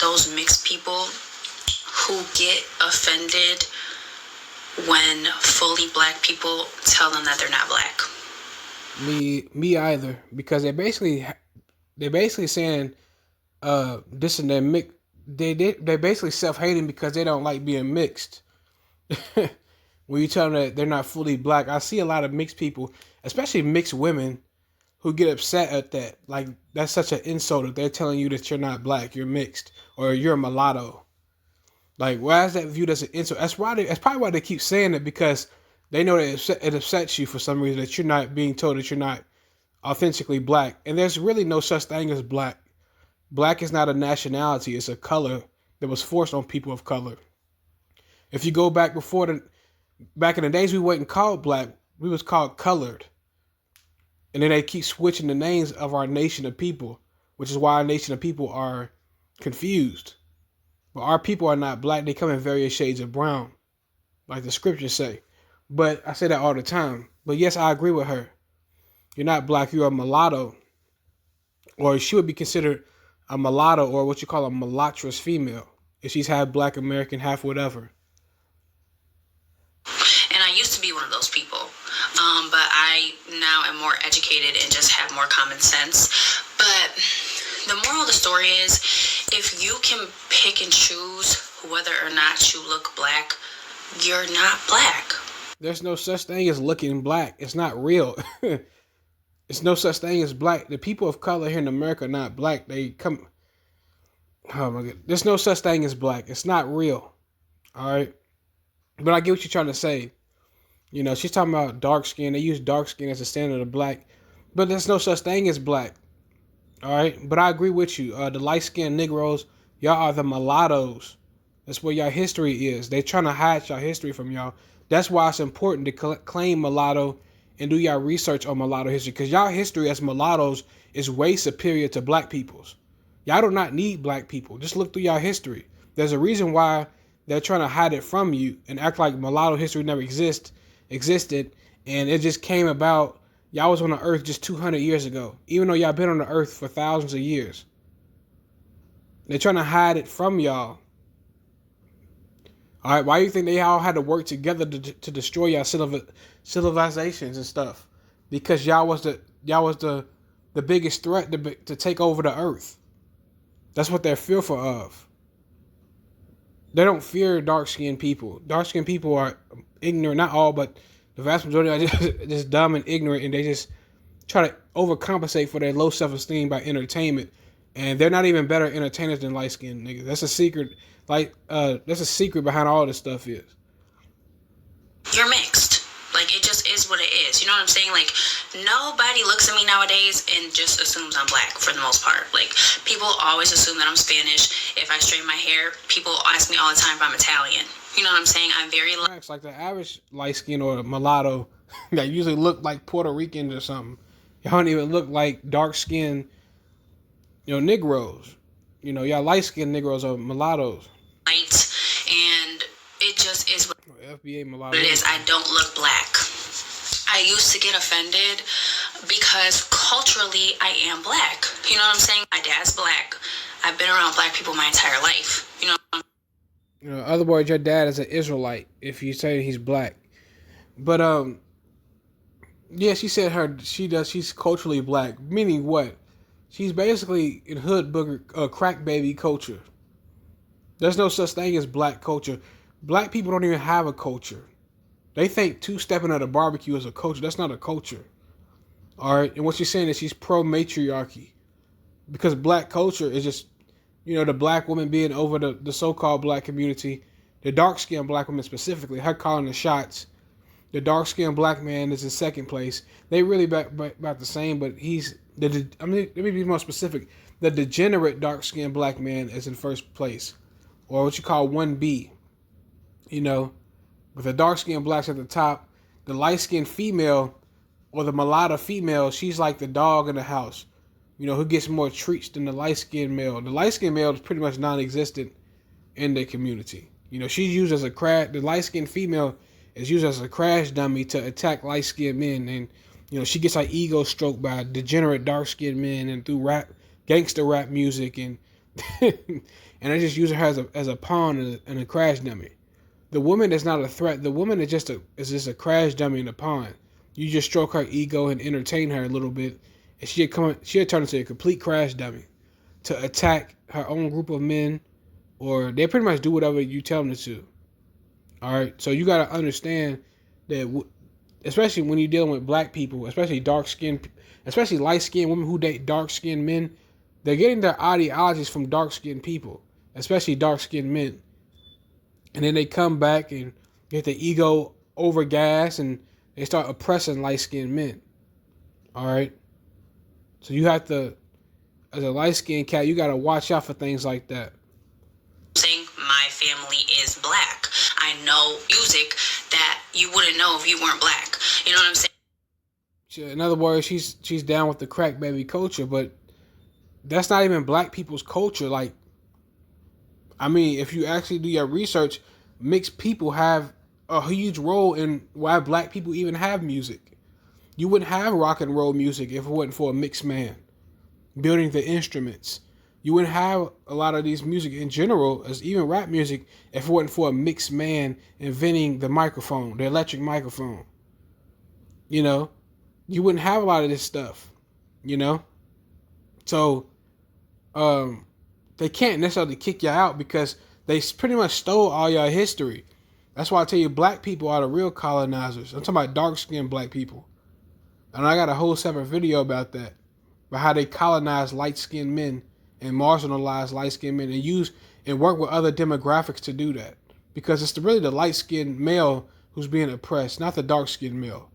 those mixed people who get offended when fully black people tell them that they're not black. Me either, because they're basically saying this and that mix. They basically self hating because they don't like being mixed. When you tell them that they're not fully black, I see a lot of mixed people, especially mixed women, who get upset at that. Like that's such an insult if they're telling you that you're not black, you're mixed, or you're a mulatto. Like why is that viewed as an insult? That's probably why they keep saying it, because they know that it upsets you for some reason that you're not being told that you're not authentically black. And there's really no such thing as black. Black is not a nationality; it's a color that was forced on people of color. If you go back in the days, we wasn't called black; we was called colored. And then they keep switching the names of our nation of people, which is why our nation of people are confused. But our people are not black; they come in various shades of brown, like the scriptures say. But I say that all the time. But yes, I agree with her. You're not black; you're a mulatto, or she would be considered a mulatto, or what you call a mulattress female, if she's half black American, half whatever. And I used to be one of those people. But I now am more educated and just have more common sense. But the moral of the story is, if you can pick and choose whether or not you look black, you're not black. There's no such thing as looking black. It's not real. It's no such thing as black. The people of color here in America are not black. They come. Oh my god. There's no such thing as black. It's not real. All right. But I get what you're trying to say. You know, she's talking about dark skin. They use dark skin as a standard of black. But there's no such thing as black. All right. But I agree with you. The light skinned Negroes, y'all are the mulattoes. That's where y'all history is. They're trying to hide y'all history from y'all. That's why it's important to claim mulatto and do y'all research on mulatto history. Because y'all history as mulattoes is way superior to black people's. Y'all do not need black people. Just look through y'all history. There's a reason why they're trying to hide it from you and act like mulatto history never existed, and it just came about. Y'all was on the earth just 200 years ago, even though y'all been on the earth for thousands of years. They're trying to hide it from y'all. All right, why do you think they all had to work together to destroy y'all civilizations and stuff? Because y'all was the biggest threat to take over the earth. That's what they're fearful of. They don't fear dark-skinned people. Dark-skinned people are ignorant, not all, but the vast majority are just dumb and ignorant, and they just try to overcompensate for their low self-esteem by entertainment. And they're not even better entertainers than light-skinned niggas. That's a secret. That's a secret behind all this stuff is. You're mixed. Like, it just is what it is. You know what I'm saying? Like, nobody looks at me nowadays and just assumes I'm black for the most part. Like, people always assume that I'm Spanish. If I straighten my hair, people ask me all the time if I'm Italian. You know what I'm saying? I'm very... Like the average light skin or mulatto that usually look like Puerto Ricans or something. Y'all don't even look like dark skinned, Negroes. Y'all light skinned Negroes are mulattoes. Light, and it just is what FBA mulatto. it is. I don't look black. I used to get offended because culturally I am black. You know what I'm saying? My dad's black. I've been around black people my entire life. In other words, your dad is an Israelite if you say he's black. But yeah, she said she's culturally black, meaning what? She's basically in hood booger crack baby culture. There's no such thing as black culture. Black people don't even have a culture. They think two-stepping at a barbecue is a culture. That's not a culture. All right? And what she's saying is she's pro-matriarchy. Because black culture is just, the black woman being over the so-called black community. The dark-skinned black woman specifically, her calling the shots. The dark-skinned black man is in second place. They really about the same, but let me be more specific. The degenerate dark-skinned black man is in first place. Or what you call 1B. With the dark-skinned blacks at the top, the light-skinned female or the mulatto female, she's like the dog in the house, who gets more treats than the light-skinned male. The light-skinned male is pretty much non-existent in the community. She's used as the light-skinned female is used as a crash dummy to attack light-skinned men. And, she gets her ego stroked by degenerate dark-skinned men and through gangster rap music and and they're just using her as a pawn and a crash dummy. The woman is not a threat. The woman is just a crash dummy in a pawn. You just stroke her ego and entertain her a little bit, and she'll turn into a complete crash dummy to attack her own group of men, or they pretty much do whatever you tell them to. All right, so you got to understand that, especially when you're dealing with black people, especially especially light skinned women who date dark skinned men, they're getting their ideologies from dark skinned people, especially dark skinned men, and then they come back and get the ego over gas and they start oppressing light skinned men. All right, so you have to, as a light skinned cat, you got to watch out for things like that. Saying my family is black. I know music that you wouldn't know if you weren't black. You know what I'm saying? In other words, she's down with the crack baby culture, but that's not even black people's culture. Like, I mean, if you actually do your research, mixed people have a huge role in why black people even have music. You wouldn't have rock and roll music if it wasn't for a mixed man building the instruments. You wouldn't have a lot of these music in general, as even rap music, if it wasn't for a mixed man inventing the microphone, the electric microphone. You know, you wouldn't have a lot of this stuff, you know? So, they can't necessarily kick you out because they pretty much stole all your history. That's why I tell you, black people are the real colonizers. I'm talking about dark-skinned black people. And I got a whole separate video about that, about how they colonize light-skinned men and marginalize light-skinned men and use and work with other demographics to do that. Because it's really the light-skinned male who's being oppressed, not the dark-skinned male.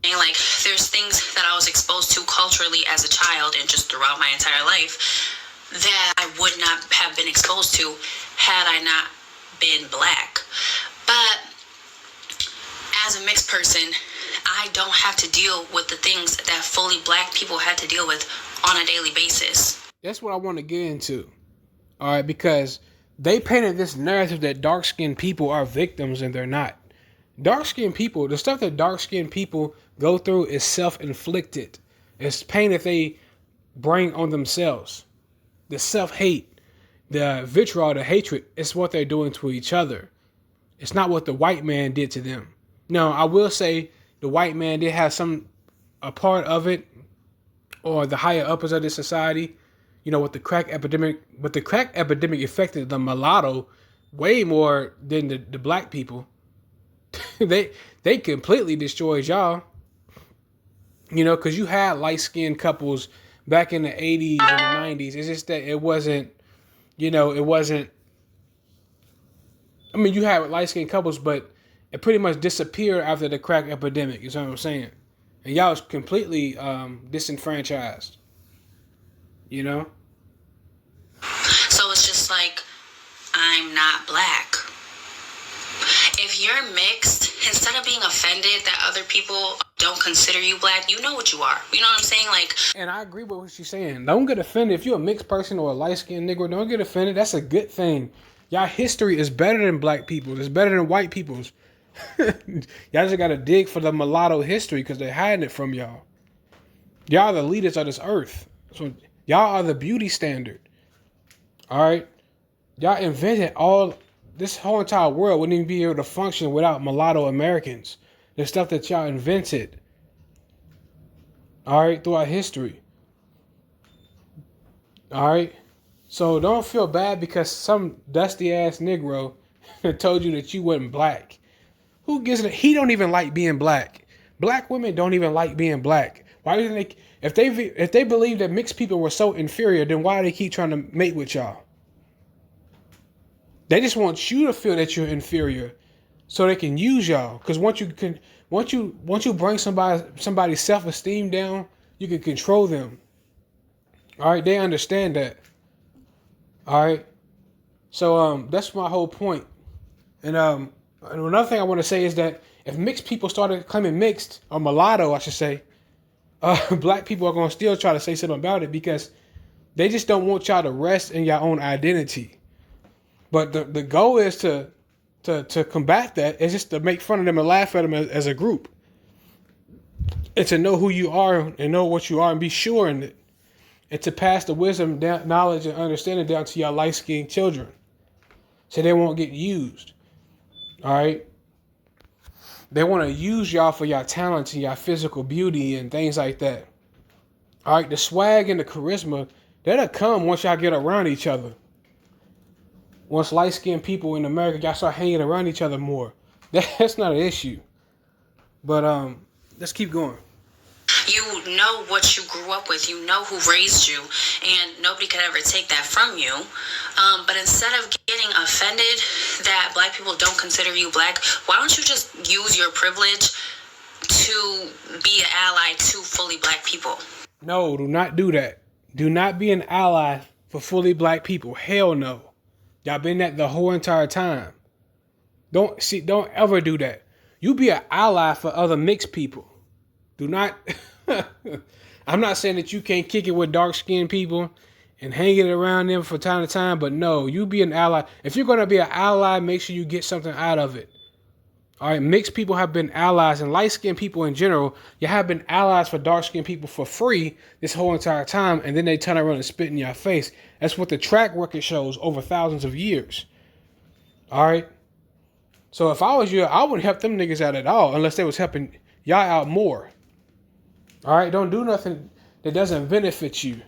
Like, there's things that I was exposed to culturally as a child and just throughout my entire life that I would not have been exposed to had I not been black. But as a mixed person, I don't have to deal with the things that fully black people had to deal with on a daily basis. That's what I want to get into. All right, because they painted this narrative that dark-skinned people are victims and they're not. Dark-skinned people, the stuff that dark-skinned people go through is self-inflicted. It's pain that they bring on themselves. The self-hate, the vitriol, the hatred, it's what they're doing to each other. It's not what the white man did to them. Now, I will say the white man did have a part of it, or the higher uppers of this society, you know, with the crack epidemic. But the crack epidemic affected the mulatto way more than the black people. They completely destroyed y'all. You know, because you had light-skinned couples back in the 80s and the 90s. It's just that it wasn't, you know, I mean, you had light-skinned couples, but it pretty much disappeared after the crack epidemic, is what I'm saying. And y'all was completely disenfranchised. You know? So it's just like, I'm not black. If you're mixed, instead of being offended that other people don't consider you black, you know what you are. You know what I'm saying? Like, and I agree with what she's saying. Don't get offended. If you're a mixed person or a light-skinned Negro, don't get offended. That's a good thing. Y'all history is better than black people's. It's better than white people's. Y'all just got to dig for the mulatto history because they're hiding it from y'all. Y'all are the leaders of this earth. So y'all are the beauty standard. All right? Y'all invented this whole entire world wouldn't even be able to function without mulatto Americans. The stuff that y'all invented. All right? Throughout history. All right? So don't feel bad because some dusty ass Negro told you that you wasn't black. Who gives it? He don't even like being black. Black women don't even like being black. Why do they? If they believe that mixed people were so inferior, then why do they keep trying to mate with y'all? They just want you to feel that you're inferior, so they can use y'all. Because once you bring somebody's self-esteem down, you can control them. All right, they understand that. All right, so that's my whole point. And another thing I want to say is that if mixed people started claiming mixed, or mulatto, I should say, black people are going to still try to say something about it because they just don't want y'all to rest in your own identity. But the goal is to combat that. It's just to make fun of them and laugh at them as a group. And to know who you are and know what you are and be sure in it. and to pass the wisdom, knowledge, and understanding down to your light-skinned children, so they won't get used. All right. They want to use y'all for your talents and your physical beauty and things like that. All right. The swag and the charisma, that'll come once y'all get around each other. Once light-skinned people in America, y'all start hanging around each other more. That's not an issue. But let's keep going. You know what you grew up with. You know who raised you, and nobody could ever take that from you. But instead of getting offended that black people don't consider you black, why don't you just use your privilege to be an ally to fully black people? No, do not do that. Do not be an ally for fully black people. Hell no. Y'all been that the whole entire time. Don't ever do that. You be an ally for other mixed people. Do not. I'm not saying that you can't kick it with dark-skinned people and hang it around them from time to time, but no, you be an ally. If you're going to be an ally, make sure you get something out of it. All right, mixed people have been allies, and light-skinned people in general, you have been allies for dark-skinned people for free this whole entire time, and then they turn around and spit in your face. That's what the track record shows over thousands of years. All right? So if I was you, I wouldn't help them niggas out at all unless they was helping y'all out more. All right? Don't do nothing that doesn't benefit you.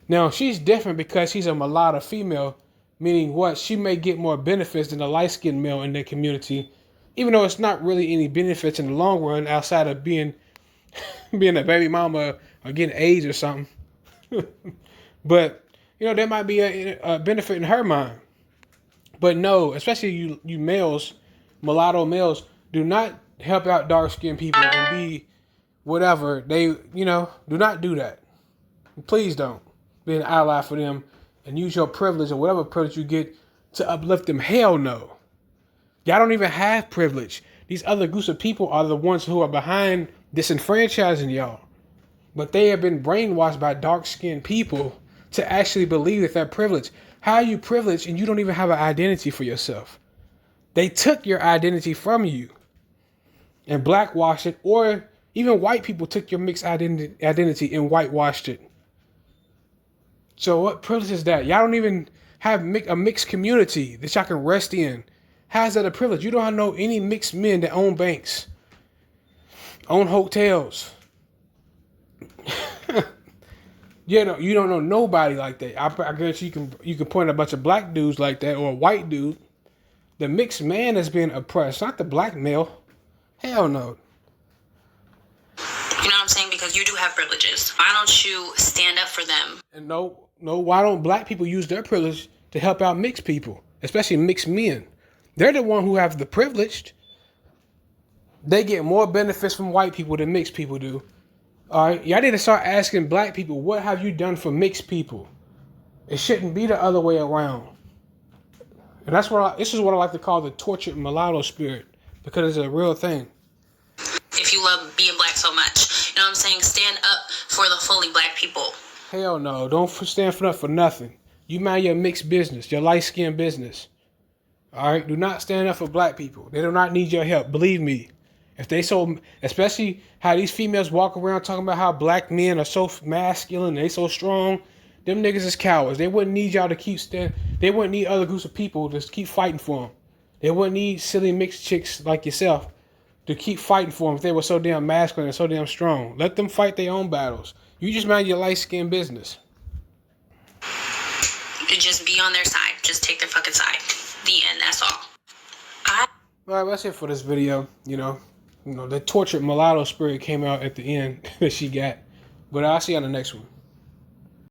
Now, she's different because she's a mulatto female, meaning what? She may get more benefits than a light-skinned male in their community, even though it's not really any benefits in the long run outside of being a baby mama or getting AIDS or something. But, there might be a benefit in her mind. But no, especially you males, mulatto males, do not help out dark-skinned people and be whatever. Do not do that. Please don't be an ally for them and use your privilege or whatever privilege you get to uplift them. Hell no. Y'all don't even have privilege. These other groups of people are the ones who are behind disenfranchising y'all. But they have been brainwashed by dark-skinned people to actually believe that they're privileged. How are you privileged and you don't even have an identity for yourself? They took your identity from you and blackwashed it, or even white people took your mixed identity and whitewashed it. So what privilege is that? Y'all don't even have a mixed community that y'all can rest in. How's that a privilege? You don't know any mixed men that own banks, own hotels. You don't know nobody like that. I guess you can point at a bunch of black dudes like that or a white dude. The mixed man has been oppressed, not the black male. Hell no. You know what I'm saying? Because you do have privileges. Why don't you stand up for them? And no. Why don't black people use their privilege to help out mixed people, especially mixed men? They're the one who have the privileged. They get more benefits from white people than mixed people do. All right, y'all need to start asking black people, what have you done for mixed people? It shouldn't be the other way around. And this is what I like to call the tortured mulatto spirit, because it's a real thing. If you love being black so much, you know what I'm saying? Stand up for the fully black people. Hell no, don't stand for nothing. You mind your mixed business, your light-skinned business. All right, do not stand up for black people. They do not need your help. Believe me. If they especially how these females walk around talking about how black men are so masculine and they so strong, them niggas is cowards. They wouldn't need y'all to keep They wouldn't need other groups of people to keep fighting for them. They wouldn't need silly mixed chicks like yourself to keep fighting for them if they were so damn masculine and so damn strong. Let them fight their own battles. You just mind your light-skinned business. Just be on their side. Just take their fucking side. The end. That's all. All right, that's it for this video. The tortured mulatto spirit came out at the end that she got. But I'll see you on the next one.